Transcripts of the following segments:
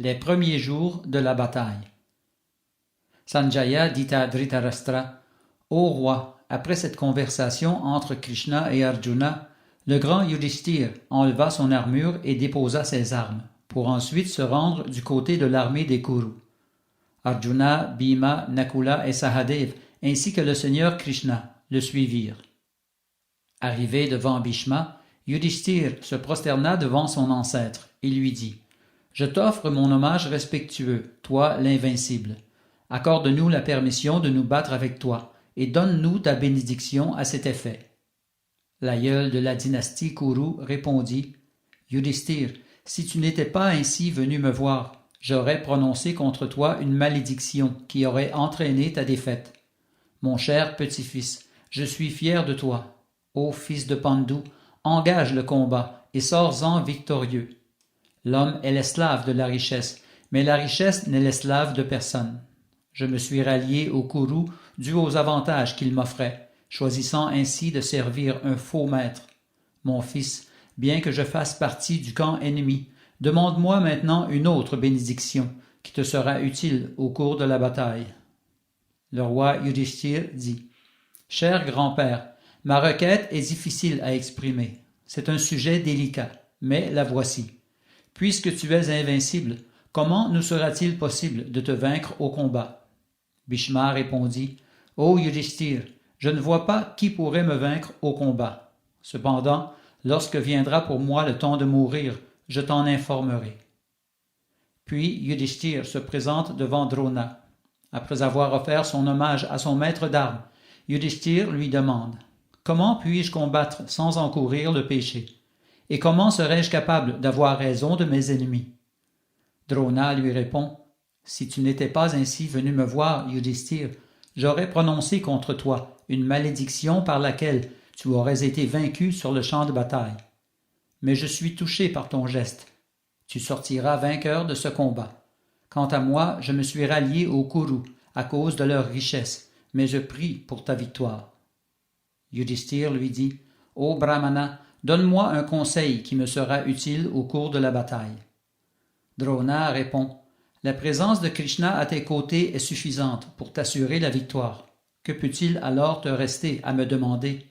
Les premiers jours de la bataille. Sanjaya dit à Dhritarashtra, « Ô roi, après cette conversation entre Krishna et Arjuna, le grand Yudhishthir enleva son armure et déposa ses armes, pour ensuite se rendre du côté de l'armée des Kurus. Arjuna, Bhima, Nakula et Sahadev, ainsi que le seigneur Krishna, le suivirent. Arrivé devant Bhishma, Yudhishthir se prosterna devant son ancêtre et lui dit « Je t'offre mon hommage respectueux, toi l'invincible. Accorde-nous la permission de nous battre avec toi et donne-nous ta bénédiction à cet effet. » L'aïeul de la dynastie Kuru répondit « Yudhishthir, si tu n'étais pas ainsi venu me voir, j'aurais prononcé contre toi une malédiction qui aurait entraîné ta défaite. Mon cher petit-fils, je suis fier de toi. Ô fils de Pandu, engage le combat et sors-en victorieux. L'homme est l'esclave de la richesse, mais la richesse n'est l'esclave de personne. Je me suis rallié au Kuru dû aux avantages qu'il m'offrait, choisissant ainsi de servir un faux maître. Mon fils, bien que je fasse partie du camp ennemi, demande-moi maintenant une autre bénédiction qui te sera utile au cours de la bataille. » Le roi Yudhishthir dit « Cher grand-père, ma requête est difficile à exprimer. C'est un sujet délicat, mais la voici. Puisque tu es invincible, comment nous sera-t-il possible de te vaincre au combat ?» Bhishma répondit « Ô Yudhishthir, je ne vois pas qui pourrait me vaincre au combat. Cependant, lorsque viendra pour moi le temps de mourir, je t'en informerai. » Puis Yudhishthir se présente devant Drona. Après avoir offert son hommage à son maître d'armes, Yudhishthir lui demande « Comment puis-je combattre sans encourir le péché? Et comment serais-je capable d'avoir raison de mes ennemis ?» Drona lui répond « Si tu n'étais pas ainsi venu me voir, Yudhishthir, j'aurais prononcé contre toi une malédiction par laquelle tu aurais été vaincu sur le champ de bataille. Mais je suis touché par ton geste. Tu sortiras vainqueur de ce combat. Quant à moi, je me suis rallié aux Kurus à cause de leur richesse, mais je prie pour ta victoire. » Yudhishthir lui dit « Ô Brahmana, donne-moi un conseil qui me sera utile au cours de la bataille. » Drona répond « La présence de Krishna à tes côtés est suffisante pour t'assurer la victoire. Que peut-il alors te rester à me demander ?»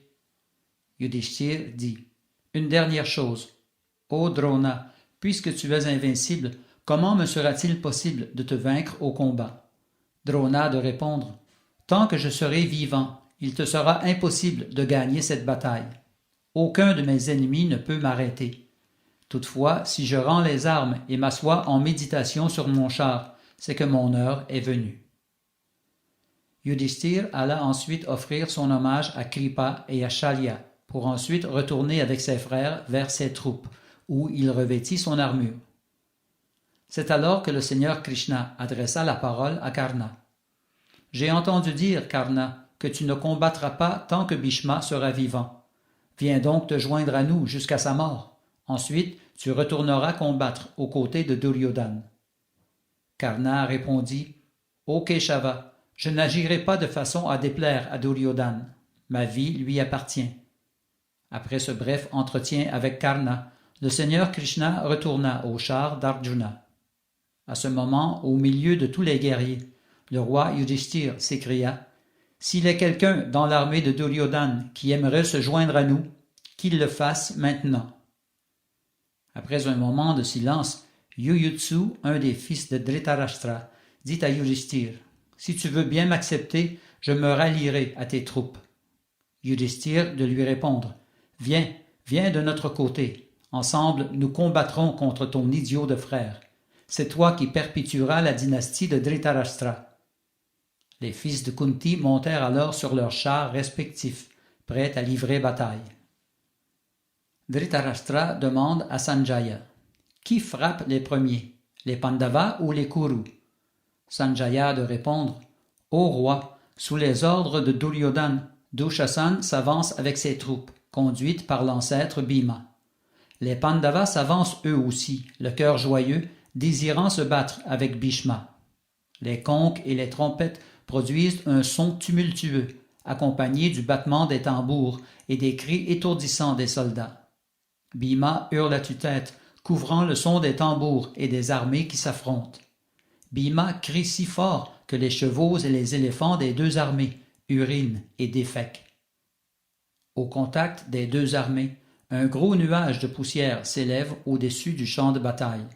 Yudhishthir dit « Une dernière chose. Ô Drona, puisque tu es invincible, comment me sera-t-il possible de te vaincre au combat ?» Drona de répondre « Tant que je serai vivant, il te sera impossible de gagner cette bataille. Aucun de mes ennemis ne peut m'arrêter. Toutefois, si je rends les armes et m'assois en méditation sur mon char, c'est que mon heure est venue. » Yudhishthir alla ensuite offrir son hommage à Kripa et à Shalya, pour ensuite retourner avec ses frères vers ses troupes, où il revêtit son armure. C'est alors que le Seigneur Krishna adressa la parole à Karna. « J'ai entendu dire, Karna, que tu ne combattras pas tant que Bhishma sera vivant. Viens donc te joindre à nous jusqu'à sa mort. Ensuite, tu retourneras combattre aux côtés de Duryodhana. » Karna répondit « Ô Keshava, je n'agirai pas de façon à déplaire à Duryodhana. Ma vie lui appartient. » Après ce bref entretien avec Karna, le Seigneur Krishna retourna au char d'Arjuna. À ce moment, au milieu de tous les guerriers, le roi Yudhishthir s'écria « S'il est quelqu'un dans l'armée de Duryodhana qui aimerait se joindre à nous, qu'il le fasse maintenant. » Après un moment de silence, Yuyutsu, un des fils de Dhritarashtra, dit à Yudhishthir « Si tu veux bien m'accepter, je me rallierai à tes troupes. » Yudhishthir de lui répondre « Viens, viens de notre côté. Ensemble, nous combattrons contre ton idiot de frère. C'est toi qui perpétueras la dynastie de Dhritarashtra. » Les fils de Kunti montèrent alors sur leurs chars respectifs, prêts à livrer bataille. Dhritarashtra demande à Sanjaya « Qui frappe les premiers, les Pandavas ou les Kurus ?» Sanjaya de répondre « Ô roi, sous les ordres de Duryodhana, Dushasana s'avance avec ses troupes, conduites par l'ancêtre Bhima. Les Pandavas s'avancent eux aussi, le cœur joyeux, désirant se battre avec Bhishma. Les conques et les trompettes produisent un son tumultueux, accompagné du battement des tambours et des cris étourdissants des soldats. Bhima hurle à tue-tête, couvrant le son des tambours et des armées qui s'affrontent. Bhima crie si fort que les chevaux et les éléphants des deux armées urinent et défèquent. Au contact des deux armées, un gros nuage de poussière s'élève au-dessus du champ de bataille.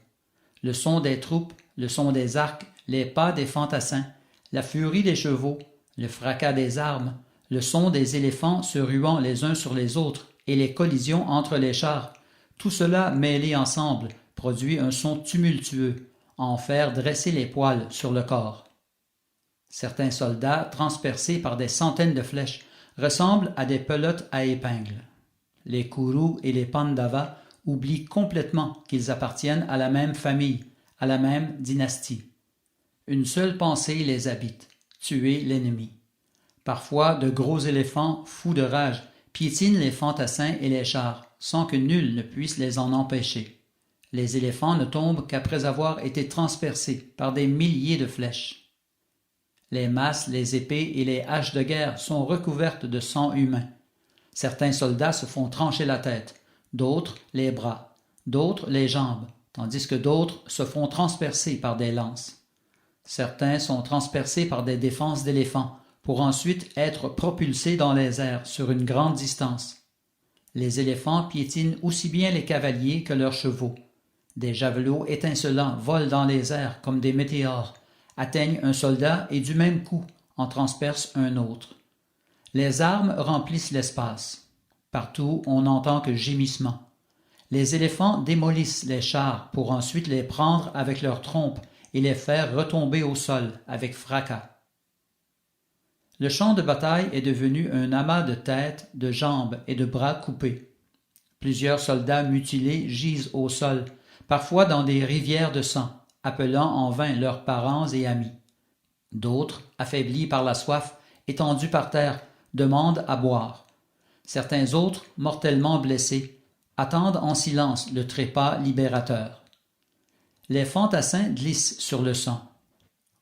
Le son des troupes, le son des arcs, les pas des fantassins, la furie des chevaux, le fracas des armes, le son des éléphants se ruant les uns sur les autres et les collisions entre les chars, tout cela mêlé ensemble produit un son tumultueux, à en faire dresser les poils sur le corps. Certains soldats, transpercés par des centaines de flèches, ressemblent à des pelotes à épingles. Les Kurus et les Pandavas oublient complètement qu'ils appartiennent à la même famille, à la même dynastie. Une seule pensée les habite, tuer l'ennemi. Parfois, de gros éléphants, fous de rage, piétinent les fantassins et les chars, sans que nul ne puisse les en empêcher. Les éléphants ne tombent qu'après avoir été transpercés par des milliers de flèches. Les masses, les épées et les haches de guerre sont recouvertes de sang humain. Certains soldats se font trancher la tête, d'autres les bras, d'autres les jambes, tandis que d'autres se font transpercer par des lances. Certains sont transpercés par des défenses d'éléphants, pour ensuite être propulsés dans les airs sur une grande distance. Les éléphants piétinent aussi bien les cavaliers que leurs chevaux. Des javelots étincelants volent dans les airs comme des météores, atteignent un soldat et du même coup en transpercent un autre. Les armes remplissent l'espace. Partout on n'entend que gémissements. Les éléphants démolissent les chars pour ensuite les prendre avec leurs trompes et les faire retomber au sol avec fracas. Le champ de bataille est devenu un amas de têtes, de jambes et de bras coupés. Plusieurs soldats mutilés gisent au sol, parfois dans des rivières de sang, appelant en vain leurs parents et amis. D'autres, affaiblis par la soif, étendus par terre, demandent à boire. Certains autres, mortellement blessés, attendent en silence le trépas libérateur. Les fantassins glissent sur le sang.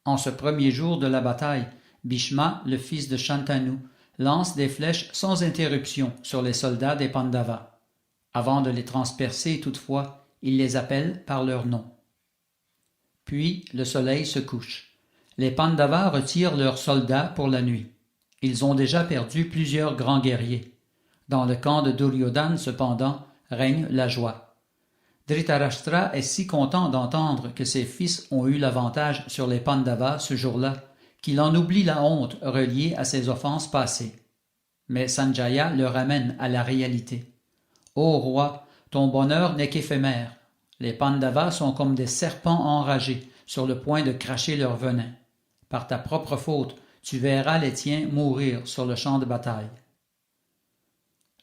En ce premier jour de la bataille, Bhishma, le fils de Shantanu, lance des flèches sans interruption sur les soldats des Pandavas. Avant de les transpercer toutefois, il les appelle par leur nom. Puis le soleil se couche. Les Pandavas retirent leurs soldats pour la nuit. Ils ont déjà perdu plusieurs grands guerriers. Dans le camp de Duryodhana, cependant, règne la joie. Dhritarashtra est si content d'entendre que ses fils ont eu l'avantage sur les Pandavas ce jour-là, qu'il en oublie la honte reliée à ses offenses passées. Mais Sanjaya le ramène à la réalité. « Ô roi, ton bonheur n'est qu'éphémère. Les Pandavas sont comme des serpents enragés, sur le point de cracher leur venin. Par ta propre faute, tu verras les tiens mourir sur le champ de bataille. »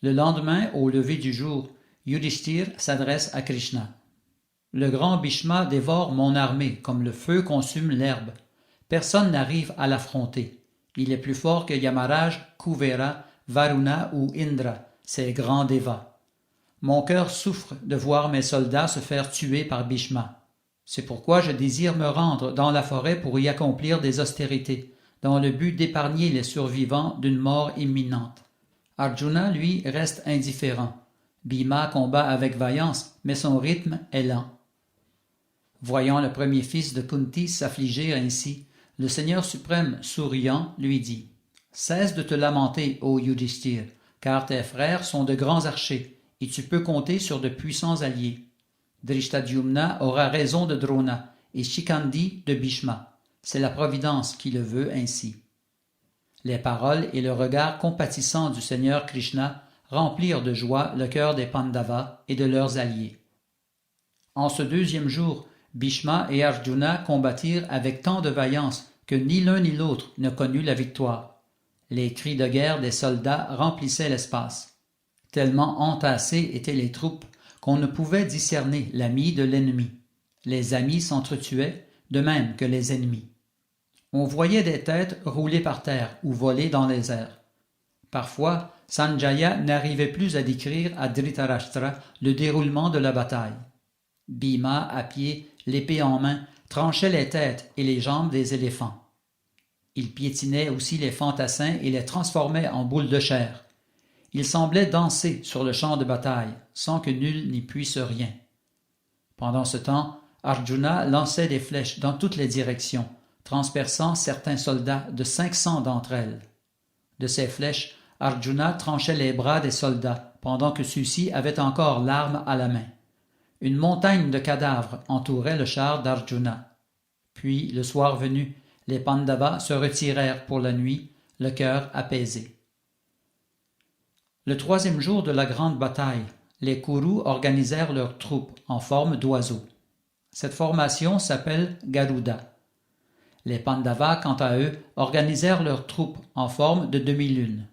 Le lendemain, au lever du jour, Yudhishthir s'adresse à Krishna. « Le grand Bhishma dévore mon armée comme le feu consume l'herbe. Personne n'arrive à l'affronter. Il est plus fort que Yamaraj, Kuvera, Varuna ou Indra, ces grands dévas. Mon cœur souffre de voir mes soldats se faire tuer par Bhishma. C'est pourquoi je désire me rendre dans la forêt pour y accomplir des austérités, dans le but d'épargner les survivants d'une mort imminente. Arjuna, lui, reste indifférent. Bhima combat avec vaillance, mais son rythme est lent. » Voyant le premier fils de Kunti s'affliger ainsi, le Seigneur suprême, souriant, lui dit « Cesse de te lamenter, ô Yudhishthir, car tes frères sont de grands archers, et tu peux compter sur de puissants alliés. Drishtadyumna aura raison de Drona, et Shikhandi de Bhishma. C'est la providence qui le veut ainsi. » Les paroles et le regard compatissant du Seigneur Krishna remplirent de joie le cœur des Pandavas et de leurs alliés. En ce deuxième jour, Bhishma et Arjuna combattirent avec tant de vaillance que ni l'un ni l'autre ne connut la victoire. Les cris de guerre des soldats remplissaient l'espace. Tellement entassées étaient les troupes qu'on ne pouvait discerner l'ami de l'ennemi. Les amis s'entretuaient, de même que les ennemis. On voyait des têtes rouler par terre ou voler dans les airs. Parfois, Sanjaya n'arrivait plus à décrire à Dhritarashtra le déroulement de la bataille. Bhima, à pied, l'épée en main, tranchait les têtes et les jambes des éléphants. Il piétinait aussi les fantassins et les transformait en boules de chair. Il semblait danser sur le champ de bataille, sans que nul n'y puisse rien. Pendant ce temps, Arjuna lançait des flèches dans toutes les directions, transperçant certains soldats de 500 d'entre elles. De ces flèches, Arjuna tranchait les bras des soldats, pendant que ceux-ci avaient encore l'arme à la main. Une montagne de cadavres entourait le char d'Arjuna. Puis, le soir venu, les Pandavas se retirèrent pour la nuit, le cœur apaisé. Le troisième jour de la grande bataille, les Kurus organisèrent leurs troupes en forme d'oiseaux. Cette formation s'appelle Garuda. Les Pandavas, quant à eux, organisèrent leurs troupes en forme de demi-lune.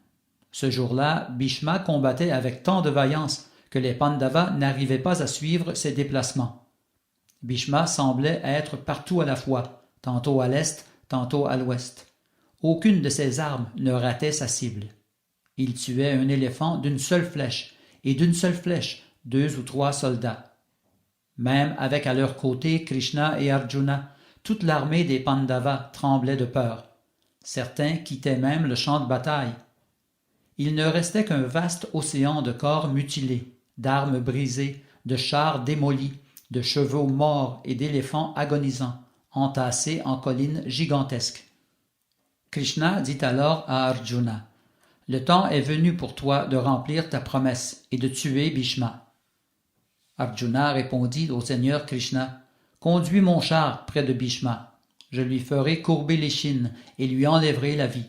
Ce jour-là, Bhishma combattait avec tant de vaillance que les Pandavas n'arrivaient pas à suivre ses déplacements. Bhishma semblait être partout à la fois, tantôt à l'est, tantôt à l'ouest. Aucune de ses armes ne ratait sa cible. Il tuait un éléphant d'une seule flèche, et d'une seule flèche 2 ou 3 soldats. Même avec à leur côté Krishna et Arjuna, toute l'armée des Pandavas tremblait de peur. Certains quittaient même le champ de bataille. Il ne restait qu'un vaste océan de corps mutilés, d'armes brisées, de chars démolis, de chevaux morts et d'éléphants agonisants, entassés en collines gigantesques. Krishna dit alors à Arjuna, « Le temps est venu pour toi de remplir ta promesse et de tuer Bhishma. » Arjuna répondit au Seigneur Krishna, « Conduis mon char près de Bhishma. Je lui ferai courber l'échine et lui enlèverai la vie. »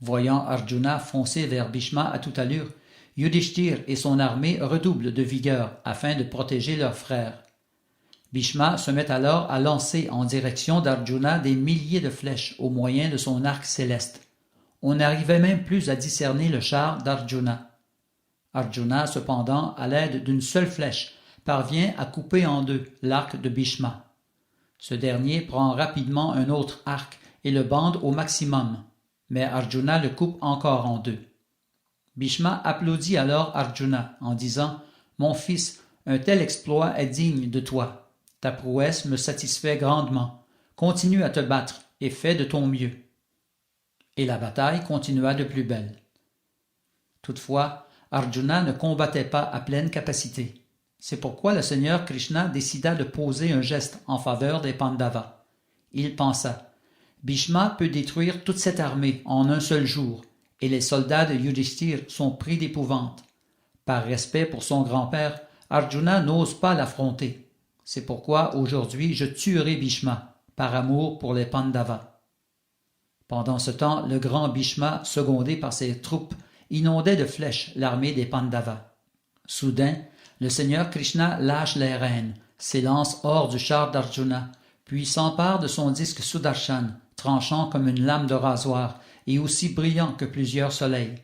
Voyant Arjuna foncer vers Bhishma à toute allure, Yudhishthir et son armée redoublent de vigueur afin de protéger leur frère. Bhishma se met alors à lancer en direction d'Arjuna des milliers de flèches au moyen de son arc céleste. On n'arrivait même plus à discerner le char d'Arjuna. Arjuna, cependant, à l'aide d'une seule flèche, parvient à couper en deux l'arc de Bhishma. Ce dernier prend rapidement un autre arc et le bande au maximum, mais Arjuna le coupe encore en deux. Bhishma applaudit alors Arjuna en disant « Mon fils, un tel exploit est digne de toi. Ta prouesse me satisfait grandement. Continue à te battre et fais de ton mieux. » Et la bataille continua de plus belle. Toutefois, Arjuna ne combattait pas à pleine capacité. C'est pourquoi le Seigneur Krishna décida de poser un geste en faveur des Pandavas. Il pensa « Bhishma peut détruire toute cette armée en un seul jour, et les soldats de Yudhishthir sont pris d'épouvante. Par respect pour son grand-père, Arjuna n'ose pas l'affronter. C'est pourquoi aujourd'hui je tuerai Bhishma, par amour pour les Pandavas. » Pendant ce temps, le grand Bhishma, secondé par ses troupes, inondait de flèches l'armée des Pandavas. Soudain, le Seigneur Krishna lâche les rênes, s'élance hors du char d'Arjuna, puis s'empare de son disque Sudarshan, tranchant comme une lame de rasoir et aussi brillant que plusieurs soleils.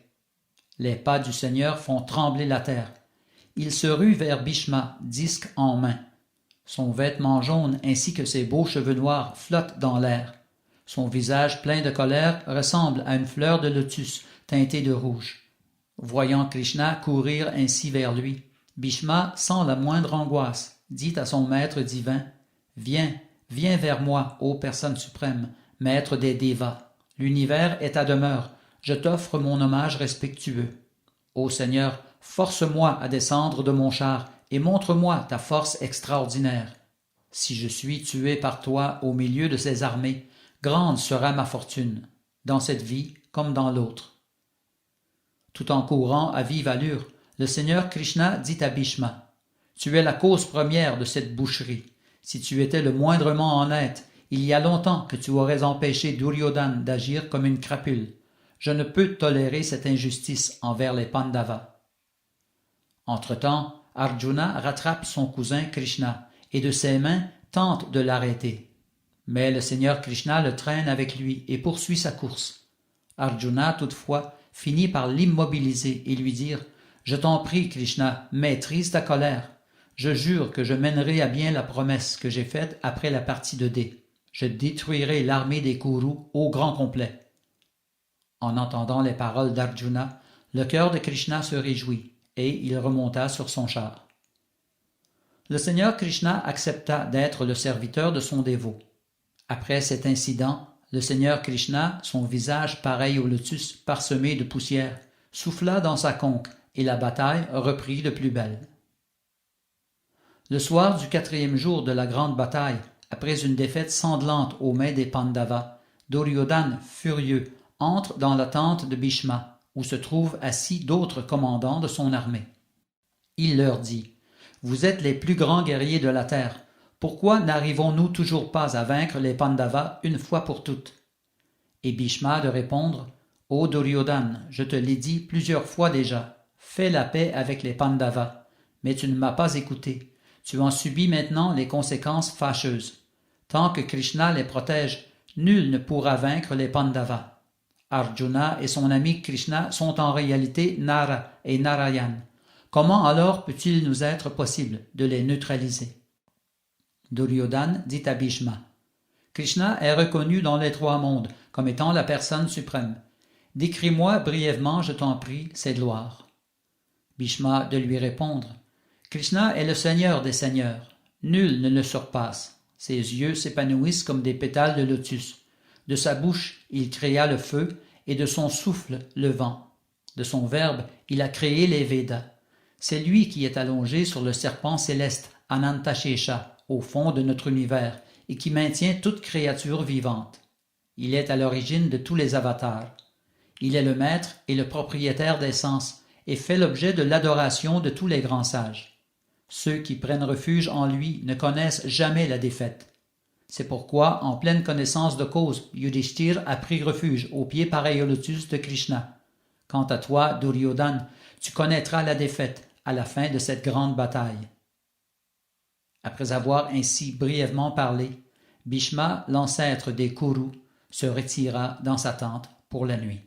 Les pas du Seigneur font trembler la terre. Il se rue vers Bhishma, disque en main. Son vêtement jaune ainsi que ses beaux cheveux noirs flottent dans l'air. Son visage plein de colère ressemble à une fleur de lotus teintée de rouge. Voyant Krishna courir ainsi vers lui, Bhishma, sans la moindre angoisse, dit à son maître divin « Viens, viens vers moi, ô personne suprême, maître des Devas. L'univers est ta demeure, je t'offre mon hommage respectueux. Ô Seigneur, force-moi à descendre de mon char et montre-moi ta force extraordinaire. Si je suis tué par toi au milieu de ces armées, grande sera ma fortune, dans cette vie comme dans l'autre. » Tout en courant à vive allure, le Seigneur Krishna dit à Bhishma, « Tu es la cause première de cette boucherie. Si tu étais le moindrement honnête, il y a longtemps que tu aurais empêché Duryodhana d'agir comme une crapule. Je ne peux tolérer cette injustice envers les Pandavas. » Entre-temps, Arjuna rattrape son cousin Krishna et de ses mains tente de l'arrêter. Mais le Seigneur Krishna le traîne avec lui et poursuit sa course. Arjuna, toutefois, finit par l'immobiliser et lui dire « Je t'en prie, Krishna, maîtrise ta colère. Je jure que je mènerai à bien la promesse que j'ai faite après la partie de dés. Je détruirai l'armée des Kurus au grand complet. » En entendant les paroles d'Arjuna, le cœur de Krishna se réjouit et il remonta sur son char. Le Seigneur Krishna accepta d'être le serviteur de son dévot. Après cet incident, le Seigneur Krishna, son visage pareil au lotus parsemé de poussière, souffla dans sa conque et la bataille reprit de plus belle. Le soir du 4e jour de la grande bataille, après une défaite sanglante aux mains des Pandavas, Duryodhana, furieux, entre dans la tente de Bhishma, où se trouvent assis d'autres commandants de son armée. Il leur dit « Vous êtes les plus grands guerriers de la terre. Pourquoi n'arrivons-nous toujours pas à vaincre les Pandavas une fois pour toutes ?» Et Bhishma de répondre « Ô Duryodhana, je te l'ai dit plusieurs fois déjà, fais la paix avec les Pandavas, mais tu ne m'as pas écouté. Tu en subis maintenant les conséquences fâcheuses. Tant que Krishna les protège, nul ne pourra vaincre les Pandavas. Arjuna et son ami Krishna sont en réalité Nara et Narayan. Comment alors peut-il nous être possible de les neutraliser ?» Duryodhana dit à Bhishma « Krishna est reconnu dans les 3 mondes comme étant la personne suprême. Décris-moi brièvement, je t'en prie, ses gloires. » Bhishma de lui répondre « Krishna est le Seigneur des seigneurs. Nul ne le surpasse. Ses yeux s'épanouissent comme des pétales de lotus. De sa bouche, il créa le feu, et de son souffle, le vent. De son verbe, il a créé les Védas. C'est lui qui est allongé sur le serpent céleste, Anantashesha, au fond de notre univers, et qui maintient toute créature vivante. Il est à l'origine de tous les avatars. Il est le maître et le propriétaire des sens, et fait l'objet de l'adoration de tous les grands sages. Ceux qui prennent refuge en lui ne connaissent jamais la défaite. C'est pourquoi, en pleine connaissance de cause, Yudhishthir a pris refuge au pied pareil au lotus de Krishna. Quant à toi, Duryodhana, tu connaîtras la défaite à la fin de cette grande bataille. » Après avoir ainsi brièvement parlé, Bhishma, l'ancêtre des Kurus, se retira dans sa tente pour la nuit.